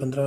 15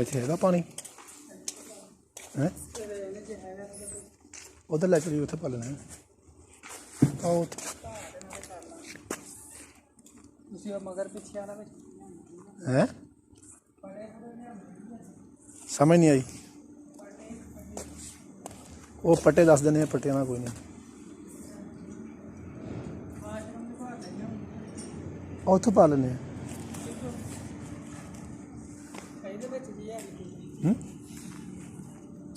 ਇੱਥੇ ਹੈਗਾ ਪਾਣੀ ਹੈ ਉਧਰ ਲੈ ਚਲੀ ਉੱਥੇ ਪਾ ਲੈਣਾ ਆਓ ਤੁਸੀਂ ਮਗਰ ਪਿੱਛੇ ਆਣਾ ਹੈ ਸਮਝ ਨਹੀਂ ਆਈ ਉਹ ਪੱਟੇ ਦੱਸ ਦਿੰਦੇ ਆ ਪੱਟਿਆਂ ਦਾ ਕੋਈ ਨਹੀਂ ਉੱਥੋਂ ਪਾ ਲੈਂਦੇ ਆ